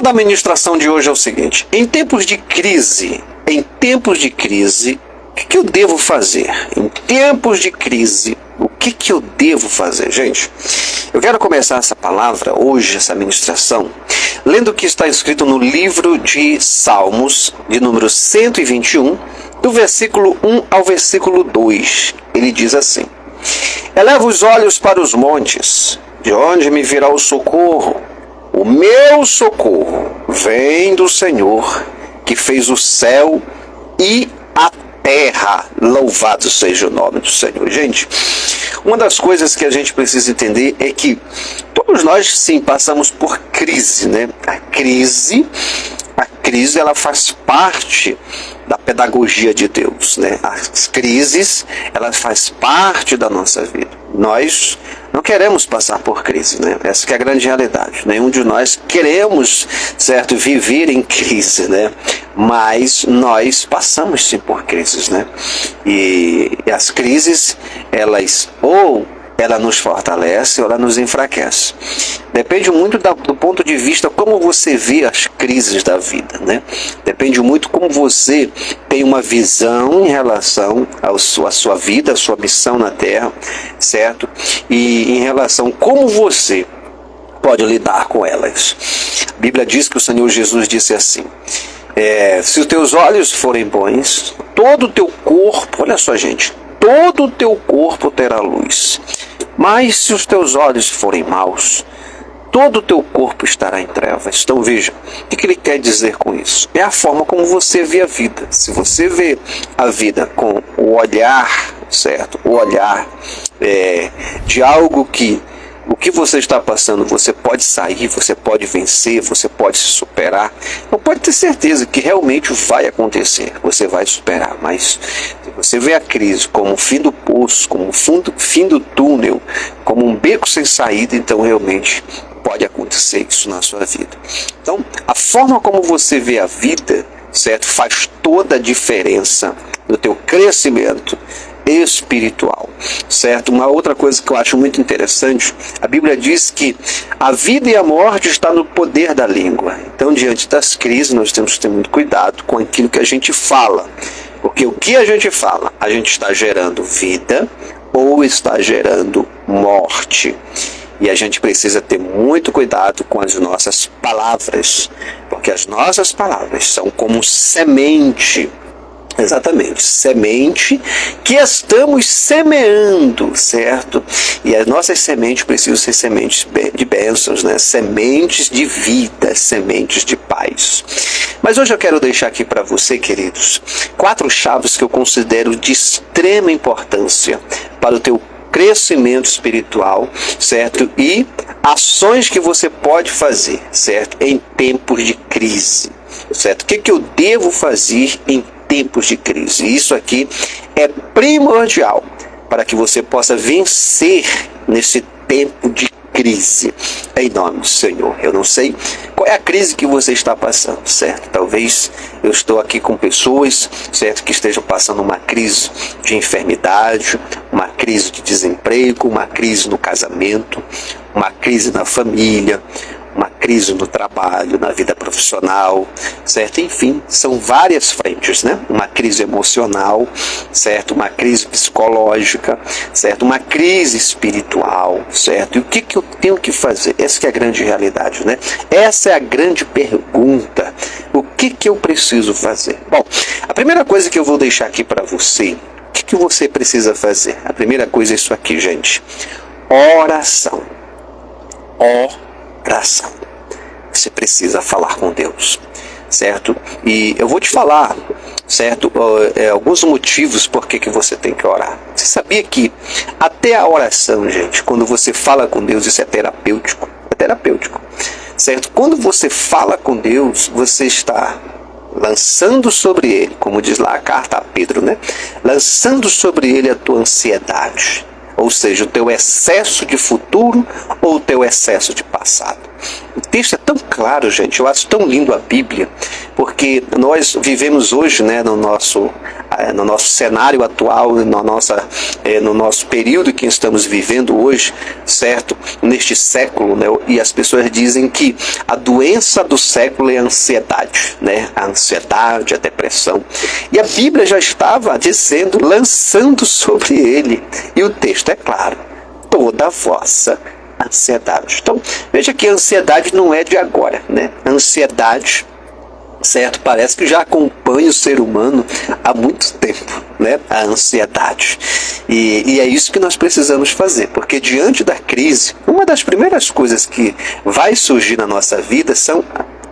tema da ministração de hoje é o seguinte: em tempos de crise, o que eu devo fazer? Em tempos de crise, o que eu devo fazer? Gente, eu quero começar essa palavra hoje, essa ministração, lendo o que está escrito no livro de Salmos, de número 121, do versículo 1 ao versículo 2. Ele diz assim: eleva os olhos para os montes, de onde me virá o socorro? O meu socorro vem do Senhor, que fez o céu e a terra. Louvado seja o nome do Senhor. Gente, uma das coisas que a gente precisa entender é que todos nós, sim, passamos por crise, né? A crise ela faz parte da pedagogia de Deus, né? As crises, elas faz parte da nossa vida. Nós não queremos passar por crise, né? Essa que é a grande realidade. Nenhum de nós queremos, certo, viver em crise, né? Mas nós passamos sim por crises, né? E as crises, elas ela nos fortalece ou ela nos enfraquece. Depende muito do ponto de vista como você vê as crises da vida, né? Depende muito como você tem uma visão em relação à sua vida, à sua missão na Terra, certo? E em relação como você pode lidar com elas. A Bíblia diz que o Senhor Jesus disse assim: se os teus olhos forem bons, todo o teu corpo, olha só, gente, todo o teu corpo terá luz. Mas se os teus olhos forem maus, todo o teu corpo estará em trevas. Então veja, o que ele quer dizer com isso? É a forma como você vê a vida. Se você vê a vida com o olhar, certo? O olhar de algo que o que você está passando, você pode sair, você pode vencer, você pode se superar. Não pode ter certeza que realmente vai acontecer, você vai superar. Mas se você vê a crise como o fim do poço, como o fim do túnel, como um beco sem saída, então realmente pode acontecer isso na sua vida. Então, a forma como você vê a vida, certo, faz toda a diferença no teu crescimento espiritual, certo? Uma outra coisa que eu acho muito interessante, a Bíblia diz que a vida e a morte está no poder da língua. Então, diante das crises, nós temos que ter muito cuidado com aquilo que a gente fala, porque o que a gente fala, a gente está gerando vida ou está gerando morte. E a gente precisa ter muito cuidado com as nossas palavras, porque as nossas palavras são como semente. Exatamente, semente que estamos semeando, certo? E as nossas sementes precisam ser sementes de bênçãos, né? Sementes de vida, sementes de paz. Mas hoje eu quero deixar aqui para você, queridos, 4 chaves que eu considero de extrema importância para o teu crescimento espiritual, certo? E ações que você pode fazer, certo? Em tempos de crise, certo? O que eu devo fazer em tempos de crise? Isso aqui é primordial para que você possa vencer nesse tempo de crise. Em nome do Senhor. Eu não sei qual é a crise que você está passando, certo? Talvez eu estou aqui com pessoas, certo, que estejam passando uma crise de enfermidade, uma crise de desemprego, uma crise no casamento, uma crise na família, uma crise no trabalho, na vida profissional, certo? Enfim, são várias frentes, né? Uma crise emocional, certo? Uma crise psicológica, certo? Uma crise espiritual, certo? E o que eu tenho que fazer? Essa que é a grande realidade, né? Essa é a grande pergunta. O que eu preciso fazer? Bom, a primeira coisa que eu vou deixar aqui para você, o que você precisa fazer? A primeira coisa é isso aqui, gente. Oração. Oração. Você precisa falar com Deus, certo? E eu vou te falar, certo? Alguns motivos por que você tem que orar. Você sabia que até a oração, gente, quando você fala com Deus, isso é terapêutico. É terapêutico, certo? Quando você fala com Deus, você está lançando sobre Ele, como diz lá a carta a Pedro, né? Lançando sobre Ele a tua ansiedade. Ou seja, o teu excesso de futuro ou o teu excesso de passado. O texto é tão claro, gente, eu acho tão lindo a Bíblia, porque nós vivemos hoje, né, no nosso no nosso cenário atual, no nosso período que estamos vivendo hoje, certo? Neste século, né? E as pessoas dizem que a doença do século é a ansiedade, né? A ansiedade, a depressão. E a Bíblia já estava dizendo, lançando sobre ele. E o texto é claro: toda a vossa ansiedade. Então, veja que a ansiedade não é de agora, né? A ansiedade, certo, parece que já acompanha o ser humano há muito tempo, né? A ansiedade. E é isso que nós precisamos fazer, porque diante da crise, uma das primeiras coisas que vai surgir na nossa vida são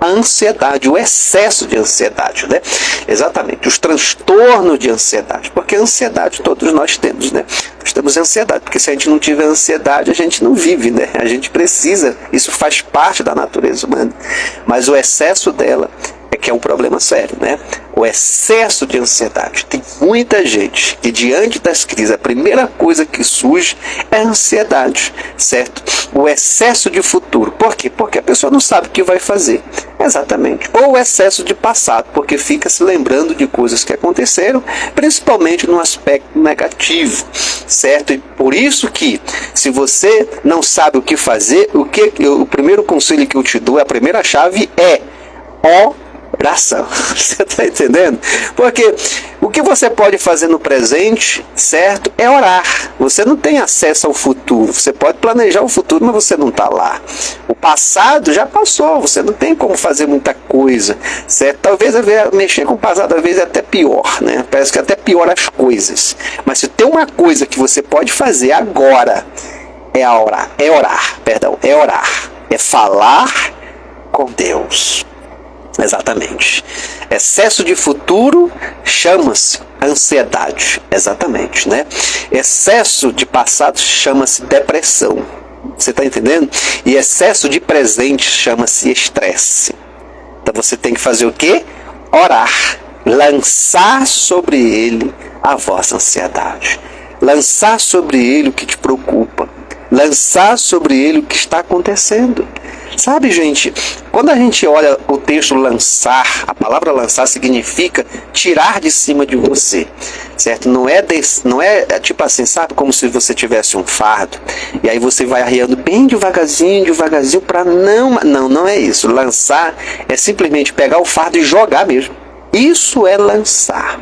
a ansiedade, o excesso de ansiedade, né? Exatamente, os transtornos de ansiedade, porque a ansiedade todos nós temos, né? Nós temos ansiedade, porque se a gente não tiver ansiedade, a gente não vive, né? A gente precisa, isso faz parte da natureza humana, mas o excesso dela é que é um problema sério, né? O excesso de ansiedade. Tem muita gente que diante das crises, a primeira coisa que surge é a ansiedade, certo? O excesso de futuro. Por quê? Porque a pessoa não sabe o que vai fazer. Exatamente. Ou o excesso de passado, porque fica se lembrando de coisas que aconteceram, principalmente no aspecto negativo, certo? E por isso que, se você não sabe o que fazer, o primeiro conselho que eu te dou, a primeira chave é oração. Você está entendendo? Porque o que você pode fazer no presente, certo, é orar. Você não tem acesso ao futuro. Você pode planejar o futuro, mas você não está lá. O passado já passou. Você não tem como fazer muita coisa, certo? Talvez mexer com o passado, às vezes é até pior, né? Parece que até piora as coisas. Mas se tem uma coisa que você pode fazer agora, é orar. É falar com Deus. Exatamente. Excesso de futuro chama-se ansiedade. Exatamente, né? Excesso de passado chama-se depressão. Você está entendendo? E excesso de presente chama-se estresse. Então você tem que fazer o quê? Orar. Lançar sobre ele a vossa ansiedade. Lançar sobre ele o que te preocupa. Lançar sobre ele o que está acontecendo. Sabe, gente, quando a gente olha o texto lançar, a palavra lançar significa tirar de cima de você, certo? Não é tipo assim, sabe, como se você tivesse um fardo, e aí você vai arriando bem devagarzinho, para não é isso. Lançar é simplesmente pegar o fardo e jogar mesmo. Isso é lançar.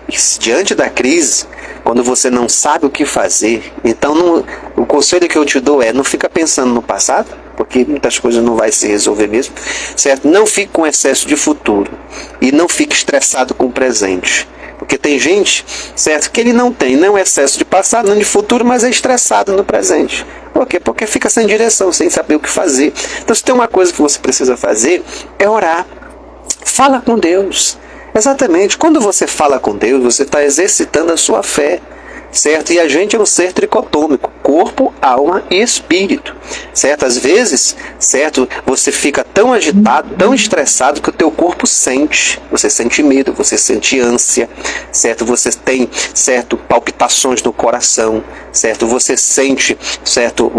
E diante da crise, quando você não sabe o que fazer, então o conselho que eu te dou é: não fica pensando no passado, porque muitas coisas não vai se resolver mesmo, certo? Não fique com excesso de futuro e não fique estressado com o presente, porque tem gente, certo, que ele não tem nem excesso de passado nem de futuro, mas é estressado no presente. Por quê? Porque fica sem direção, sem saber o que fazer. Então, se tem uma coisa que você precisa fazer, é orar. Fala com Deus. Exatamente. Quando você fala com Deus, você está exercitando a sua fé, certo? E a gente é um ser tricotômico, corpo, alma e espírito, certo? Às vezes, certo, você fica tão agitado, tão estressado que o teu corpo sente. Você sente medo, você sente ânsia, certo? Você tem, certo, palpitações no coração, certo? Você sente, certo,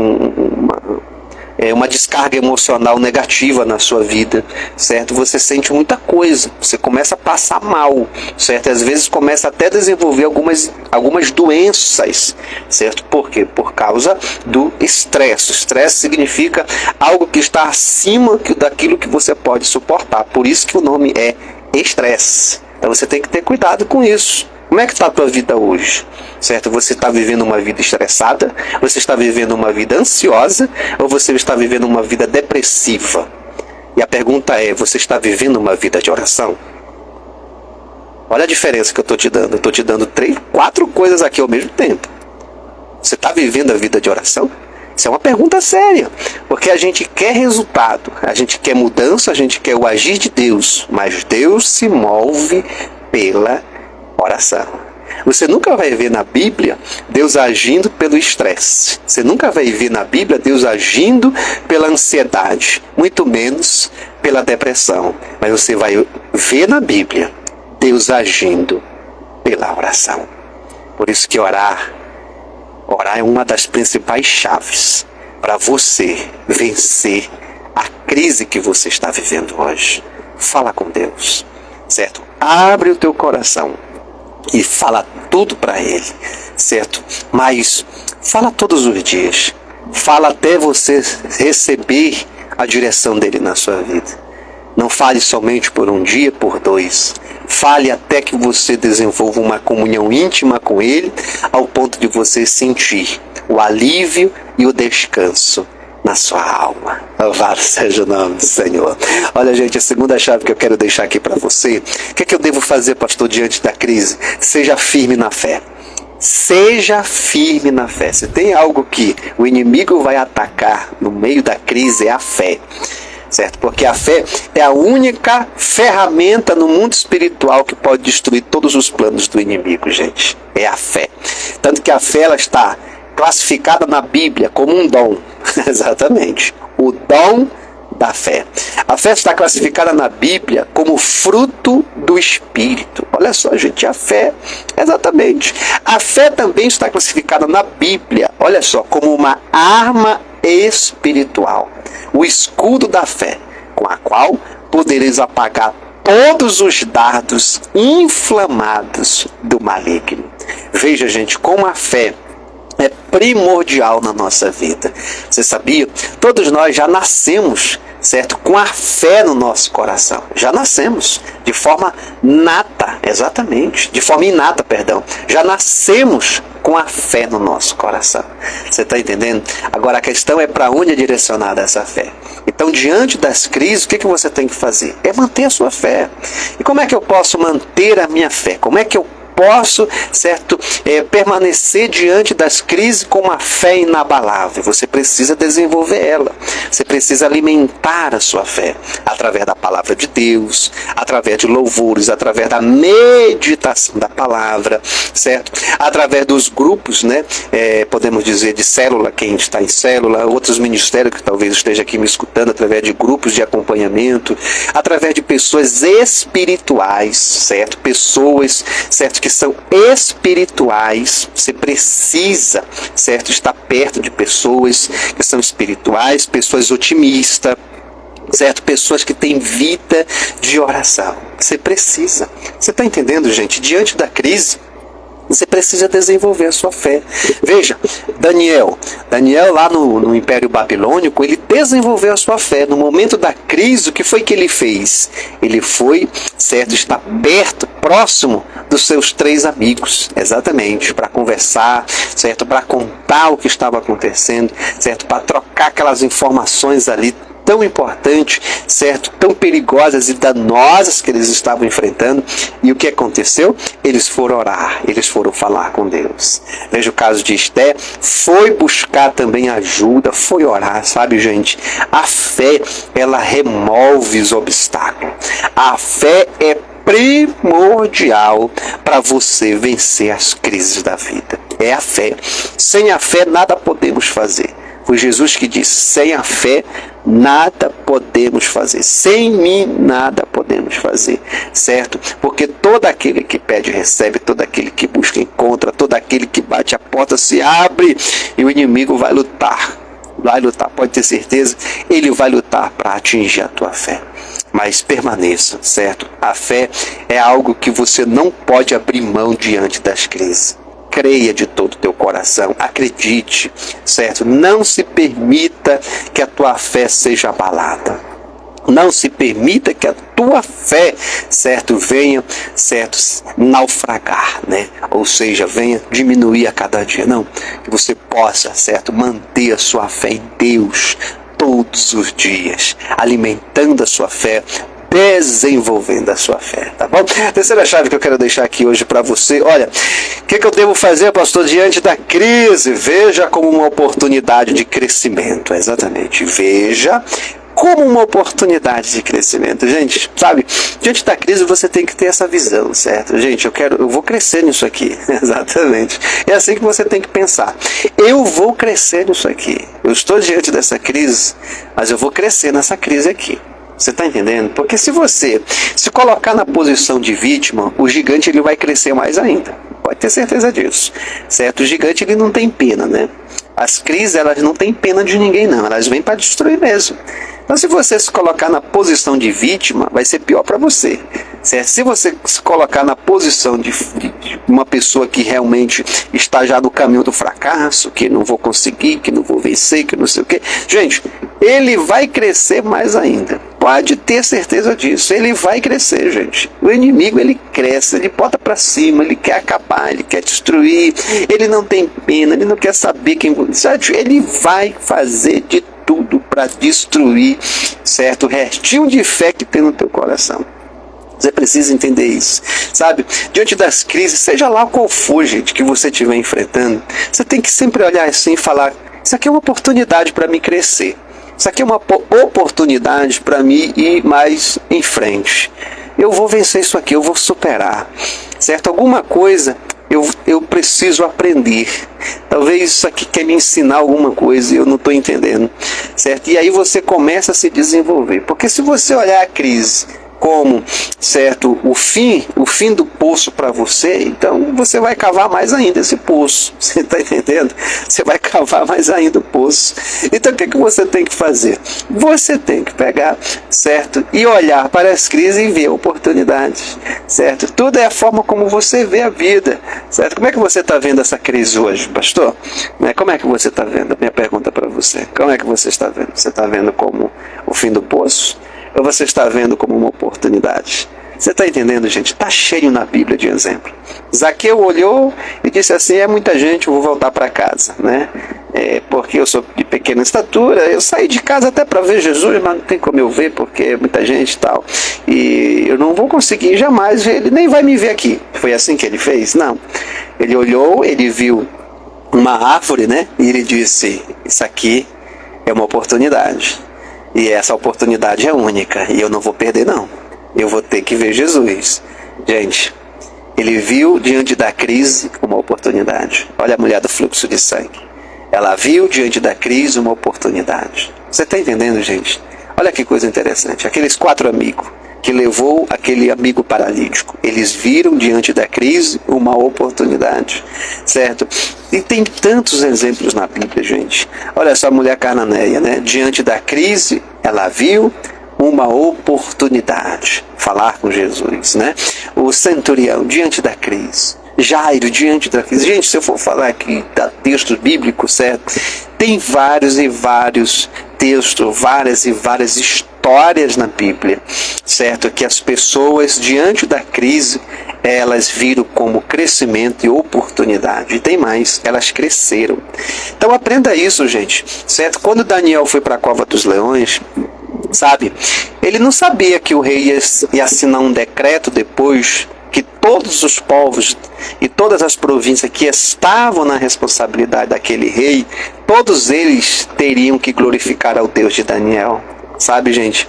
uma descarga emocional negativa na sua vida, certo? Você sente muita coisa, você começa a passar mal, certo? Às vezes começa até a desenvolver algumas doenças, certo? Por quê? Por causa do estresse. O estresse significa algo que está acima daquilo que você pode suportar, por isso que o nome é estresse. Então você tem que ter cuidado com isso. Como é que está a tua vida hoje? Certo? Você está vivendo uma vida estressada? Você está vivendo uma vida ansiosa? Ou você está vivendo uma vida depressiva? E a pergunta é: você está vivendo uma vida de oração? Olha a diferença que eu estou te dando. Eu estou te dando 4 coisas aqui ao mesmo tempo. Você está vivendo a vida de oração? Isso é uma pergunta séria, porque a gente quer resultado, a gente quer mudança, a gente quer o agir de Deus, mas Deus se move pela oração. Você nunca vai ver na Bíblia Deus agindo pelo estresse. Você nunca vai ver na Bíblia Deus agindo pela ansiedade, muito menos pela depressão. Mas você vai ver na Bíblia Deus agindo pela oração. Por isso que orar é uma das principais chaves para você vencer a crise que você está vivendo hoje. Fala com Deus, certo? Abre o teu coração. e fala tudo para Ele, certo? Mas fala todos os dias. Fala até você receber a direção dele na sua vida. Não fale somente por um dia, por dois. Fale até que você desenvolva uma comunhão íntima com ele, ao ponto de você sentir o alívio e o descanso na sua alma. Louvado seja o nome do Senhor. Olha, gente, a segunda chave que eu quero deixar aqui para você. O que é que eu devo fazer, pastor, diante da crise? Seja firme na fé. Seja firme na fé. Se tem algo que o inimigo vai atacar no meio da crise, é a fé. Certo? Porque a fé é a única ferramenta no mundo espiritual que pode destruir todos os planos do inimigo, gente. É a fé. Tanto que a fé, ela está classificada na Bíblia como um dom. Exatamente. O dom da fé. A fé está classificada na Bíblia como fruto do Espírito. Olha só, gente, a fé, exatamente. A fé também está classificada na Bíblia, olha só, como uma arma espiritual. O escudo da fé, com a qual podereis apagar todos os dardos inflamados do maligno. Veja, gente, como a fé é primordial na nossa vida. Você sabia? Todos nós já nascemos, certo? Com a fé no nosso coração. Já nascemos de forma nata, exatamente. De forma inata, perdão. Já nascemos com a fé no nosso coração. Você está entendendo? Agora a questão é para onde é direcionada essa fé. Então, diante das crises, o que você tem que fazer? É manter a sua fé. E como é que eu posso manter a minha fé? Como é que eu posso, certo, permanecer diante das crises com uma fé inabalável? Você precisa desenvolver ela. Você precisa alimentar a sua fé através da palavra de Deus, através de louvores, através da meditação da palavra, certo? Através dos grupos, né? Podemos dizer de célula, quem está em célula, outros ministérios que talvez esteja aqui me escutando, através de grupos de acompanhamento, através de pessoas espirituais, certo? Pessoas, certo, que são espirituais. Você precisa, certo, estar perto de pessoas que são espirituais, pessoas otimistas, certo? Pessoas que têm vida de oração. Você precisa. Você está entendendo, gente? Diante da crise, você precisa desenvolver a sua fé. Veja, Daniel lá no Império Babilônico, ele desenvolveu a sua fé. No momento da crise, o que foi que ele fez? Ele foi, certo, estar perto, próximo dos seus 3 amigos, exatamente, para conversar, certo, para contar o que estava acontecendo, certo, para trocar aquelas informações ali tão importantes, certo, tão perigosas e danosas que eles estavam enfrentando. E o que aconteceu? Eles foram orar, eles foram falar com Deus. Veja o caso de Esté, foi buscar também ajuda, foi orar, sabe, gente? A fé, ela remove os obstáculos. A fé é primordial para você vencer as crises da vida. É a fé. Sem a fé, nada podemos fazer. Foi Jesus que disse: sem a fé, nada podemos fazer. Sem mim, nada podemos fazer. Certo? Porque todo aquele que pede, recebe. Todo aquele que busca, encontra. Todo aquele que bate, a porta se abre. E o inimigo vai lutar. Vai lutar, pode ter certeza. Ele vai lutar para atingir a tua fé. Mas permaneça, certo? A fé é algo que você não pode abrir mão diante das crises. Creia de todo o teu coração, acredite, certo? Não se permita que a tua fé seja abalada. Não se permita que a tua fé, certo, venha, certo, naufragar, né? Ou seja, venha diminuir a cada dia. Não, que você possa, certo, manter a sua fé em Deus todos os dias, alimentando a sua fé, desenvolvendo a sua fé, tá bom? Terceira chave que eu quero deixar aqui hoje para você. Olha, o que eu devo fazer, pastor, diante da crise? Veja como uma oportunidade de crescimento. Exatamente, veja como uma oportunidade de crescimento. Gente, sabe, diante da crise você tem que ter essa visão, certo? Gente, eu vou crescer nisso aqui. Exatamente. É assim que você tem que pensar. Eu vou crescer nisso aqui. Eu estou diante dessa crise, mas eu vou crescer nessa crise aqui. Você está entendendo? Porque se você se colocar na posição de vítima, o gigante ele vai crescer mais ainda. Pode ter certeza disso. Certo? O gigante ele não tem pena, né? As crises elas não têm pena de ninguém não. Elas vêm para destruir mesmo. Então se você se colocar na posição de vítima, vai ser pior para você. certo? Se você se colocar na posição de uma pessoa que realmente está já no caminho do fracasso, que não vou conseguir, que não vou vencer, que não sei o quê, gente, ele vai crescer mais ainda. Pode ter certeza disso. Ele vai crescer, gente. O inimigo, ele cresce, ele bota para cima, ele quer acabar, ele quer destruir, ele não tem pena, ele não quer saber quem... Ele vai fazer de tudo para destruir, certo? O restinho de fé que tem no teu coração. Você precisa entender isso, sabe? Diante das crises, seja lá qual for, gente, que você estiver enfrentando, você tem que sempre olhar assim e falar: isso aqui é uma oportunidade para me crescer. Isso aqui é uma oportunidade para mim ir mais em frente. Eu vou vencer isso aqui, eu vou superar, certo? Alguma coisa eu preciso aprender. Talvez isso aqui quer me ensinar alguma coisa e eu não estou entendendo, certo? E aí você começa a se desenvolver. Porque se você olhar a crise como, certo, o fim do poço para você, então você vai cavar mais ainda esse poço. Você está entendendo? Você vai cavar mais ainda o poço. Então o que você tem que fazer? Você tem que pegar, certo, e olhar para as crises e ver oportunidades, certo? Tudo é a forma como você vê a vida, certo? Como é que você está vendo essa crise hoje, pastor? Como é que você está vendo? Minha pergunta para você. Como é que você está vendo? Você está vendo como o fim do poço? Ou você está vendo como uma oportunidade? Você está entendendo, gente? Está cheio na Bíblia de exemplo. Zaqueu olhou e disse assim: é muita gente, eu vou voltar para casa, né? Porque eu sou de pequena estatura, eu saí de casa até para ver Jesus, mas não tem como eu ver porque é muita gente e tal. E eu não vou conseguir jamais ver, ele nem vai me ver aqui. Foi assim que ele fez? Não. Ele olhou, ele viu uma árvore, né? E ele disse: isso aqui é uma oportunidade. E essa oportunidade é única. E eu não vou perder, não. Eu vou ter que ver Jesus. Gente, ele viu diante da crise uma oportunidade. Olha a mulher do fluxo de sangue. Ela viu diante da crise uma oportunidade. Você está entendendo, gente? Olha que coisa interessante. Aqueles 4 amigos que levou aquele amigo paralítico, eles viram diante da crise uma oportunidade, certo? E tem tantos exemplos na Bíblia, gente. Olha só a mulher cananeia, né? Diante da crise, ela viu uma oportunidade. Falar com Jesus, né? O centurião, diante da crise. Jairo, diante da crise. Gente, se eu for falar aqui da texto bíblico, certo? Tem vários e vários textos, várias e várias histórias na Bíblia, certo? Que as pessoas, diante da crise, elas viram como crescimento e oportunidade. E tem mais, elas cresceram. Então aprenda isso, gente, certo? Quando Daniel foi para a cova dos leões, sabe? Ele não sabia que o rei ia assinar um decreto depois que todos os povos e todas as províncias que estavam na responsabilidade daquele rei, todos eles teriam que glorificar ao Deus de Daniel. Sabe, gente?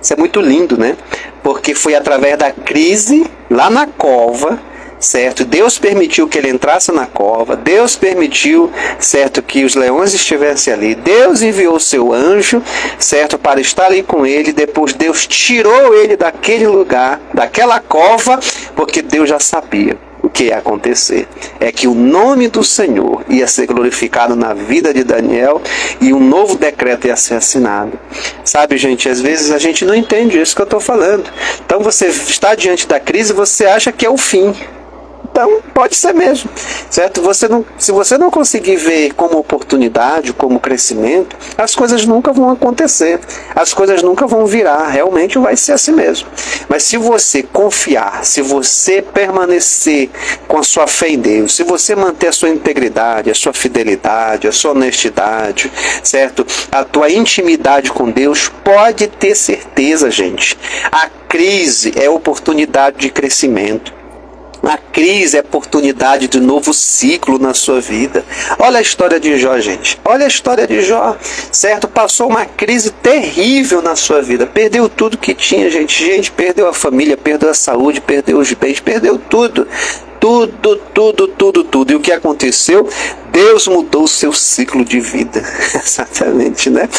Isso é muito lindo, né? Porque foi através da crise lá na cova, certo? Deus permitiu que ele entrasse na cova. Deus permitiu, certo, que os leões estivessem ali. Deus enviou seu anjo, certo, para estar ali com ele. Depois Deus tirou ele daquele lugar, daquela cova, porque Deus já sabia o que ia acontecer. É que o nome do Senhor ia ser glorificado na vida de Daniel e um novo decreto ia ser assinado. Sabe, gente, às vezes a gente não entende isso que eu estou falando. Então você está diante da crise e você acha que é o fim. Então, pode ser mesmo, certo? Se você não conseguir ver como oportunidade, como crescimento, as coisas nunca vão acontecer, as coisas nunca vão virar, realmente vai ser assim mesmo. Mas se você confiar, se você permanecer com a sua fé em Deus, se você manter a sua integridade, a sua fidelidade, a sua honestidade, certo? A tua intimidade com Deus, pode ter certeza, gente, a crise é oportunidade de crescimento. A crise é oportunidade de novo ciclo na sua vida. Olha a história de Jó, gente. Olha a história de Jó, certo? Passou uma crise terrível na sua vida. Perdeu tudo que tinha, gente. Gente, perdeu a família, perdeu a saúde, perdeu os bens, perdeu tudo. Tudo. E o que aconteceu? Deus mudou o seu ciclo de vida. Exatamente, né?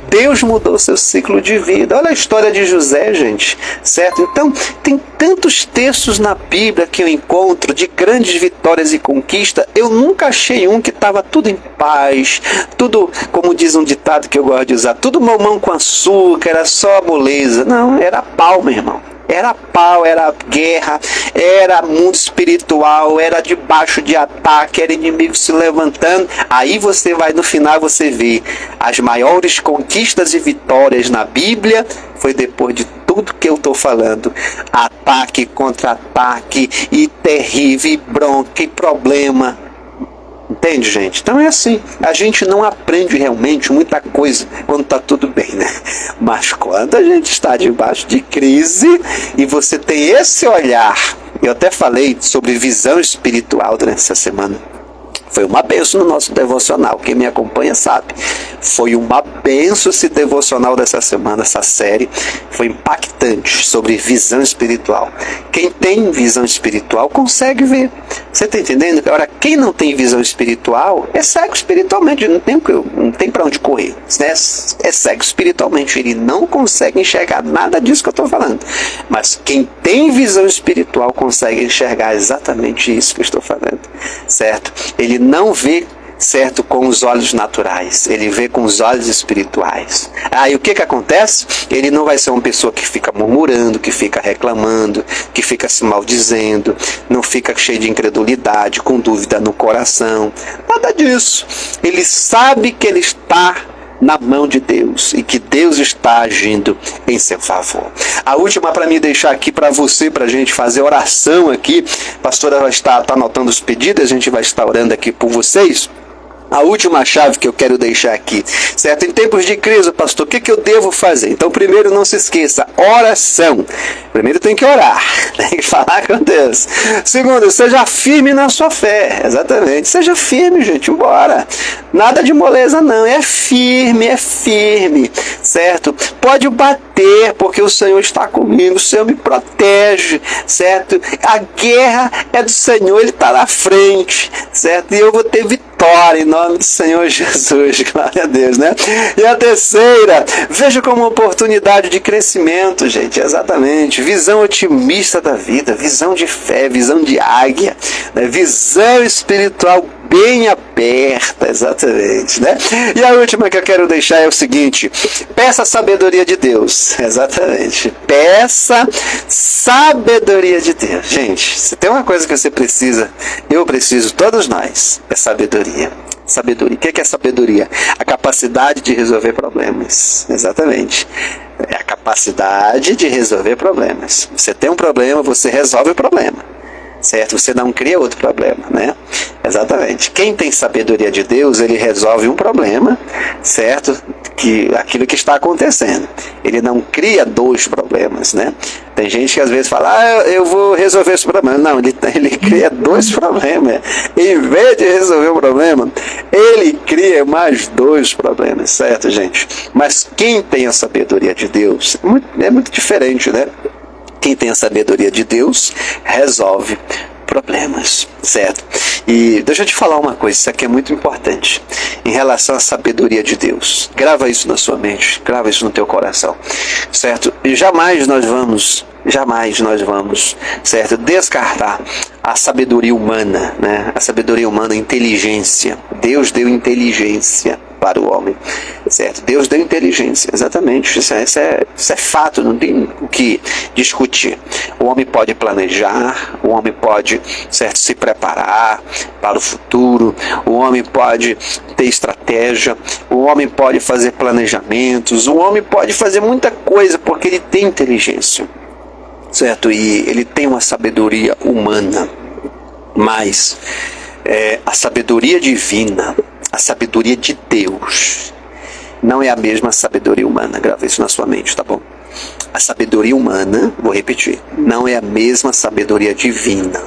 Deus mudou o seu ciclo de vida. Olha a história de José, gente. Certo? Então, tem tantos textos na Bíblia que eu encontro de grandes vitórias e conquistas. Eu nunca achei um que estava tudo em paz. Tudo, como diz um ditado que eu gosto de usar, tudo mamão com açúcar, era só moleza. Não, era pau, meu irmão. Era pau, era guerra, era mundo espiritual, era debaixo de ataque, era inimigo se levantando. Aí você vai no final, você vê as maiores conquistas e vitórias na Bíblia, foi depois de tudo que eu estou falando. Ataque, contra-ataque, e terrível, e bronca, e problema. Entende, gente? Então é assim, a gente não aprende realmente muita coisa quando está tudo bem, né? Mas quando a gente está debaixo de crise e você tem esse olhar, eu até falei sobre visão espiritual durante essa semana. Foi uma bênção no nosso devocional, quem me acompanha sabe. Foi uma bênção esse devocional dessa semana, essa série. Foi impactante sobre visão espiritual. Quem tem visão espiritual consegue ver. Você está entendendo? Agora, quem não tem visão espiritual é cego espiritualmente, não tem para onde correr. Né? É cego espiritualmente, ele não consegue enxergar nada disso que eu estou falando. Mas quem tem visão espiritual consegue enxergar exatamente isso que eu estou falando, certo? Ele não vê, certo, com os olhos naturais, ele vê com os olhos espirituais. E o que acontece? Ele não vai ser uma pessoa que fica murmurando, que fica reclamando, que fica se maldizendo, não fica cheio de incredulidade, com dúvida no coração, nada disso. Ele sabe que ele está na mão de Deus e que Deus está agindo em seu favor. A última para mim deixar aqui para você, para a gente fazer oração aqui. A pastora vai estar anotando os pedidos, a gente vai estar orando aqui por vocês. A última chave que eu quero deixar aqui, certo? Em tempos de crise, pastor, o que eu devo fazer? Então, primeiro, não se esqueça, oração. Primeiro tem que orar, tem que falar com Deus. Segundo, seja firme na sua fé, exatamente. Seja firme, gente, bora. Nada de moleza não, é firme, certo? Pode bater, porque o Senhor está comigo, o Senhor me protege, certo? A guerra é do Senhor, Ele está na frente, certo? E eu vou ter vitória em nome do Senhor Jesus, glória a Deus, né? E a terceira, veja como uma oportunidade de crescimento, gente, exatamente. Visão otimista da vida, visão de fé, visão de águia, né? Visão espiritual bem aberta, exatamente, né? E a última que eu quero deixar é o seguinte: peça a sabedoria de Deus, exatamente. Peça sabedoria de Deus. Gente, se tem uma coisa que você precisa, eu preciso, todos nós, é sabedoria. Sabedoria. O que é sabedoria? A capacidade de resolver problemas. Exatamente. É a capacidade de resolver problemas. Você tem um problema, você resolve o problema. Certo? Você não cria outro problema, né? Exatamente. Quem tem sabedoria de Deus, ele resolve um problema, certo? Aquilo que está acontecendo. Ele não cria dois problemas, né? Tem gente que às vezes fala, eu vou resolver esse problema. Não, ele cria dois problemas. Em vez de resolver um problema, ele cria mais dois problemas, certo, gente? Mas quem tem a sabedoria de Deus é muito diferente, né? Quem tem a sabedoria de Deus resolve problemas, certo? E deixa eu te falar uma coisa, isso aqui é muito importante em relação à sabedoria de Deus. Grava isso na sua mente, grava isso no teu coração, certo? E jamais nós vamos, certo, descartar a sabedoria humana, né? A sabedoria humana, a inteligência. Deus deu inteligência para o homem, certo? Deus deu inteligência, exatamente. Isso é fato, não tem o que discutir. O homem pode planejar, o homem pode, certo, se preparar para o futuro, o homem pode ter estratégia, o homem pode fazer planejamentos, o homem pode fazer muita coisa porque ele tem inteligência, certo? E ele tem uma sabedoria humana, mas a sabedoria divina, a sabedoria de Deus, não é a mesma sabedoria humana. Grava isso na sua mente, tá bom? A sabedoria humana, vou repetir, não é a mesma sabedoria divina,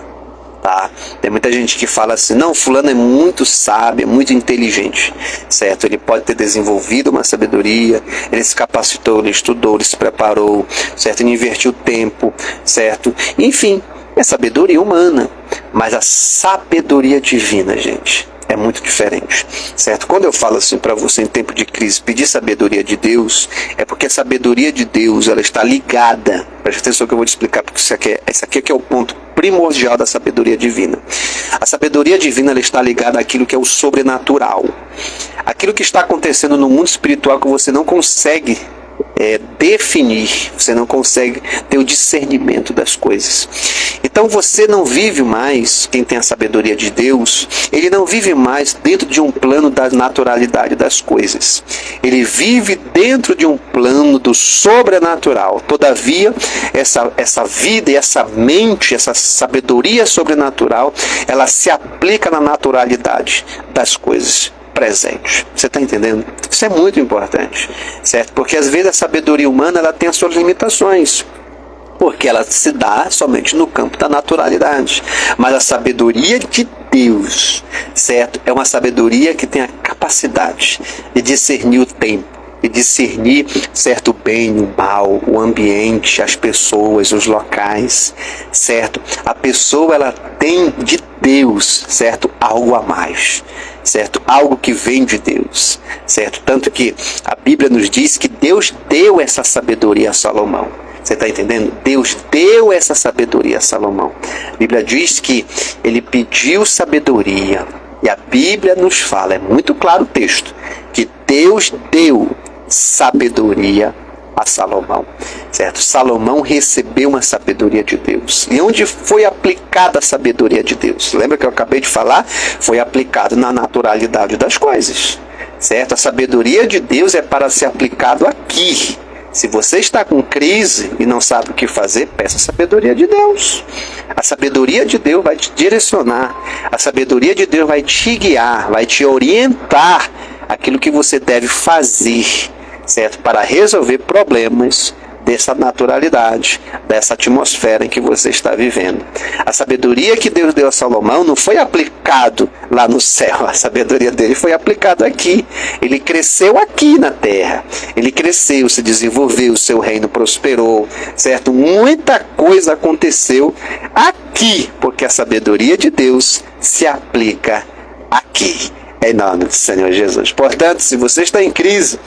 tá? Tem muita gente que fala assim, não, fulano é muito sábio, é muito inteligente, certo? Ele pode ter desenvolvido uma sabedoria, ele se capacitou, ele estudou, ele se preparou, certo? Ele investiu tempo, certo? Enfim, é sabedoria humana, mas a sabedoria divina, gente, é muito diferente, certo? Quando eu falo assim para você em tempo de crise, pedir sabedoria de Deus, é porque a sabedoria de Deus, ela está ligada, preste atenção que eu vou te explicar, porque isso aqui é o ponto primordial da sabedoria divina. A sabedoria divina, ela está ligada àquilo que é o sobrenatural, aquilo que está acontecendo no mundo espiritual que você não consegue definir, você não consegue ter o discernimento das coisas. Então você não vive mais, quem tem a sabedoria de Deus, ele não vive mais dentro de um plano da naturalidade das coisas. Ele vive dentro de um plano do sobrenatural. Todavia, essa vida e essa mente, essa sabedoria sobrenatural, ela se aplica na naturalidade das coisas presente. Você está entendendo? Isso é muito importante, certo? Porque às vezes a sabedoria humana ela tem as suas limitações, porque ela se dá somente no campo da naturalidade. Mas a sabedoria de Deus, certo? É uma sabedoria que tem a capacidade de discernir o tempo, e discernir, certo, o bem, o mal, o ambiente, as pessoas, os locais, certo? A pessoa, ela tem de Deus, certo, algo a mais, certo? Algo que vem de Deus, certo? Tanto que a Bíblia nos diz que Deus deu essa sabedoria a Salomão. Você está entendendo? Deus deu essa sabedoria a Salomão. A Bíblia diz que ele pediu sabedoria. E a Bíblia nos fala, é muito claro o texto, que Deus deu sabedoria a Salomão, certo? Salomão recebeu uma sabedoria de Deus. E onde foi aplicada a sabedoria de Deus? Lembra que eu acabei de falar? Foi aplicado na naturalidade das coisas, certo? A sabedoria de Deus é para ser aplicado aqui. Se você está com crise e não sabe o que fazer, peça a sabedoria de Deus. A sabedoria de Deus vai te direcionar. A sabedoria de Deus vai te guiar, vai te orientar aquilo que você deve fazer, certo? Para resolver problemas dessa naturalidade, dessa atmosfera em que você está vivendo. A sabedoria que Deus deu a Salomão não foi aplicado lá no céu. A sabedoria dele foi aplicada aqui. Ele cresceu aqui na terra. Ele cresceu, se desenvolveu, o seu reino prosperou, certo? Muita coisa aconteceu aqui, porque a sabedoria de Deus se aplica aqui. Em nome do Senhor Jesus. Portanto, se você está em crise,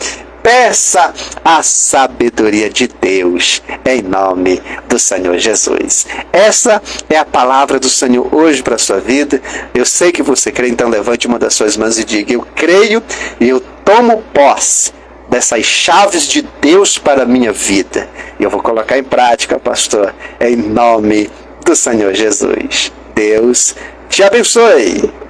peça a sabedoria de Deus em nome do Senhor Jesus. Essa é a palavra do Senhor hoje para a sua vida. Eu sei que você crê, então levante uma das suas mãos e diga: eu creio e eu tomo posse dessas chaves de Deus para a minha vida. E eu vou colocar em prática, pastor, em nome do Senhor Jesus. Deus te abençoe.